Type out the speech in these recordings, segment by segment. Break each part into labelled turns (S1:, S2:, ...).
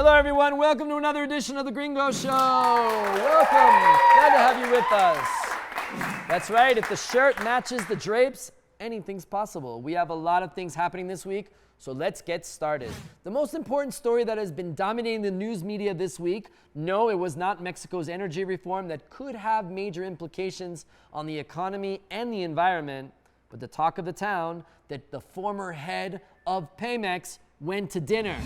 S1: Hello, everyone. Welcome to another edition of the Gringo Show. Welcome. Glad to have you with us. That's right. If the shirt matches the drapes, anything's possible. We have a lot of things happening this week, so let's get started. The most important story that has been dominating the news media this week, no, it was not Mexico's energy reform that could have major implications on the economy and the environment, but the talk of the town that the former head of PEMEX went to dinner.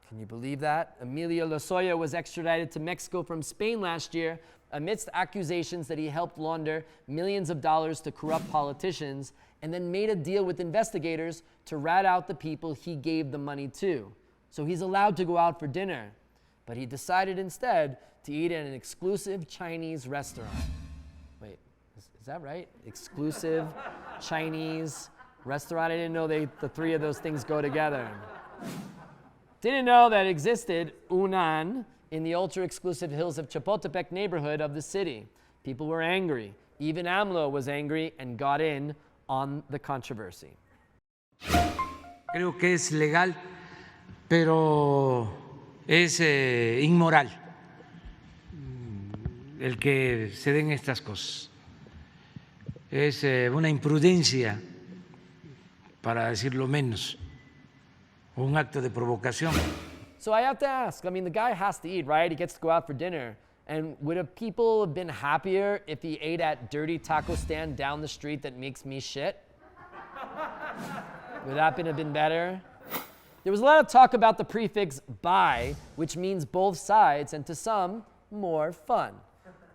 S1: Can you believe that? Emilio Lozoya was extradited to Mexico from Spain last year amidst accusations that he helped launder millions of dollars to corrupt politicians and then made a deal with investigators to rat out the people he gave the money to. So he's allowed to go out for dinner, but he decided instead to eat at an exclusive Chinese restaurant. Wait, is that right? Exclusive Chinese restaurant? I didn't know the three of those things go together. Didn't know that existed Unan in the ultra-exclusive hills of Chapultepec neighborhood of the city. People were angry. Even AMLO was angry and got in on the controversy.
S2: Creo que es legal, pero es inmoral el que se den estas cosas. Es una imprudencia, para decirlo menos. Un acto de provocación.
S1: So I have to ask, I mean, the guy has to eat, right? He gets to go out for dinner. And would have people have been happier if he ate at dirty taco stand down the street that makes me shit? Would that have been better? There was a lot of talk about the prefix bi, which means both sides, and to some, more fun.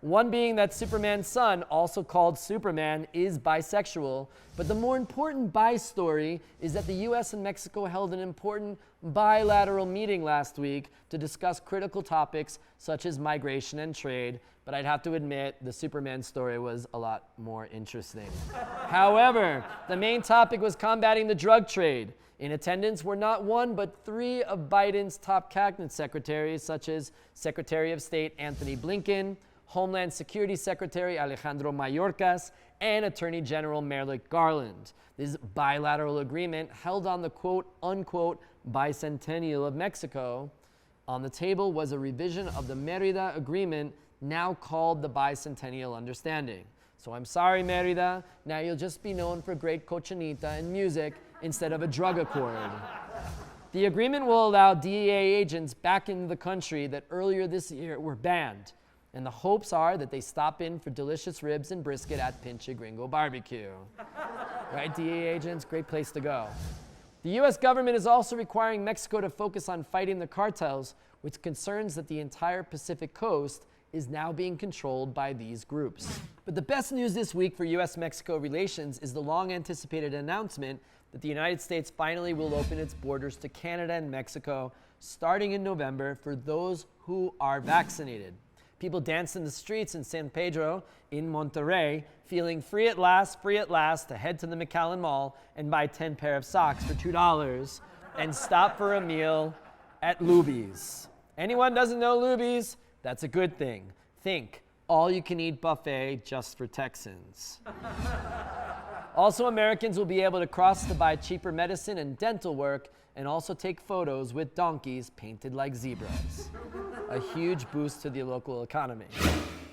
S1: One being that Superman's son, also called Superman, is bisexual. But the more important bi story is that the US and Mexico held an important bilateral meeting last week to discuss critical topics such as migration and trade. But I'd have to admit, the Superman story was a lot more interesting. However, the main topic was combating the drug trade. In attendance were not one, but three of Biden's top cabinet secretaries, such as Secretary of State Anthony Blinken, Homeland Security Secretary Alejandro Mayorkas, and Attorney General Merrick Garland. This bilateral agreement held on the quote-unquote bicentennial of Mexico. On the table was a revision of the Merida Agreement, now called the Bicentennial Understanding. So I'm sorry, Merida, now you'll just be known for great cochinita and music instead of a drug accord. The agreement will allow DEA agents back into the country that earlier this year were banned. And the hopes are that they stop in for delicious ribs and brisket at Pinche Gringo Barbecue. Right, DEA agents? Great place to go. The U.S. government is also requiring Mexico to focus on fighting the cartels, with concerns that the entire Pacific coast is now being controlled by these groups. But the best news this week for U.S.-Mexico relations is the long-anticipated announcement that the United States finally will open its borders to Canada and Mexico starting in November for those who are vaccinated. People danced in the streets in San Pedro in Monterrey, feeling free at last, to head to the McAllen Mall and buy 10 pair of socks for $2 and stop for a meal at Luby's. Anyone doesn't know Luby's? That's a good thing. Think, all-you-can-eat buffet just for Texans. Also, Americans will be able to cross to buy cheaper medicine and dental work and also take photos with donkeys painted like zebras. A huge boost to the local economy.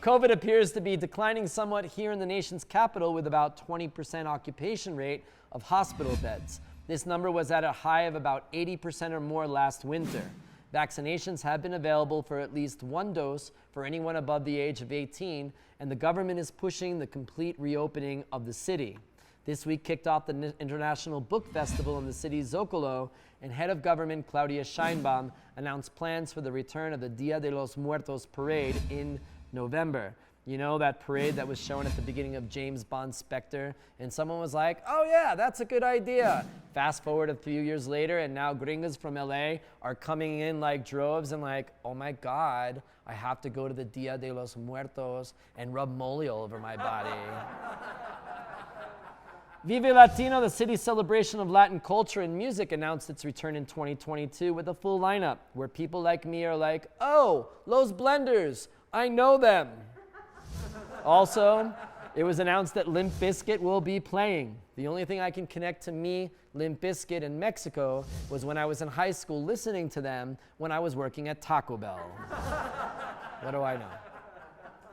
S1: COVID appears to be declining somewhat here in the nation's capital with about 20% occupation rate of hospital beds. This number was at a high of about 80% or more last winter. Vaccinations have been available for at least one dose for anyone above the age of 18, and the government is pushing the complete reopening of the city. This week kicked off the International Book Festival in the city's Zocalo, and head of government Claudia Sheinbaum announced plans for the return of the Dia de los Muertos parade in November. You know, that parade that was shown at the beginning of James Bond Spectre, and someone was like, oh yeah, that's a good idea. Fast forward a few years later, and now gringos from LA are coming in like droves and like, oh my God, I have to go to the Dia de los Muertos and rub mole all over my body. Vive Latino, the city's celebration of Latin culture and music, announced its return in 2022 with a full lineup where people like me are like, oh, Los Blenders, I know them. Also, It was announced that Limp Bizkit will be playing. The only thing I can connect to me, Limp Bizkit, and Mexico was when I was in high school listening to them when I was working at Taco Bell. What do I know?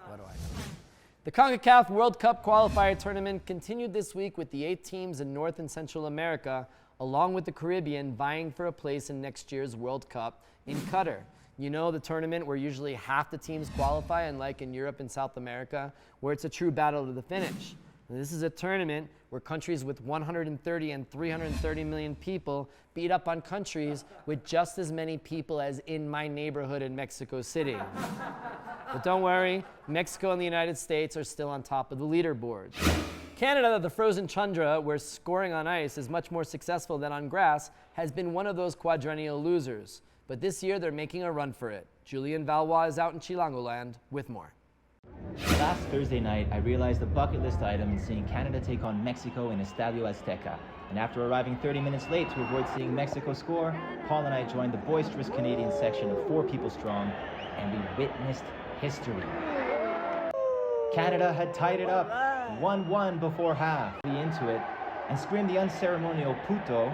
S1: What do I know? The CONCACAF World Cup qualifier tournament continued this week with the 8 teams in North and Central America, along with the Caribbean, vying for a place in next year's World Cup in Qatar. You know, the tournament where usually half the teams qualify, unlike in Europe and South America, where it's a true battle to the finish. This is a tournament where countries with 130 and 330 million people beat up on countries with just as many people as in my neighborhood in Mexico City. But don't worry, Mexico and the United States are still on top of the leaderboard. Canada, the frozen tundra, where scoring on ice is much more successful than on grass, has been one of those quadrennial losers. But this year, they're making a run for it. Julian Valois is out in Chilangoland with more.
S3: Last Thursday night, I realized the bucket list item in seeing Canada take on Mexico in Estadio Azteca. And after arriving 30 minutes late to avoid seeing Mexico score, Paul and I joined the boisterous Canadian section of 4 people strong, and we witnessed history. Canada had tied it up 1-1 before half, into it, and screamed the unceremonial puto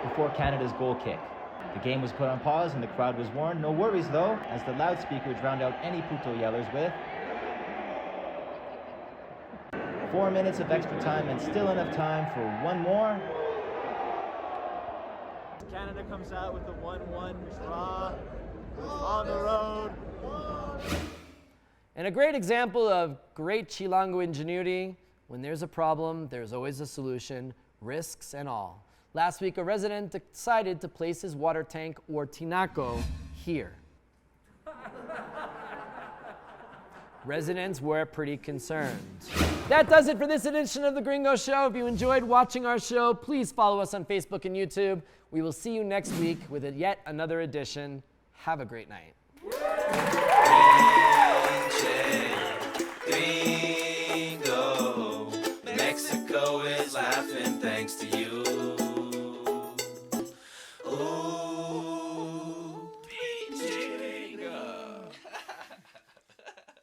S3: before Canada's goal kick. The game was put on pause and the crowd was warned. No worries though, as the loudspeakers drowned out any puto yellers with 4 minutes of extra time and still enough time for one more.
S4: Canada comes out with a 1-1 draw on the road.
S1: And a great example of great Chilango ingenuity: when there's a problem, there's always a solution, risks and all. Last week, a resident decided to place his water tank, or tinaco, here. Residents were pretty concerned. That does it for this edition of The Gringo Show. If you enjoyed watching our show, please follow us on Facebook and YouTube. We will see you next week with yet another edition. Have a great night.
S5: Gringo, Mexico is laughing thanks to you.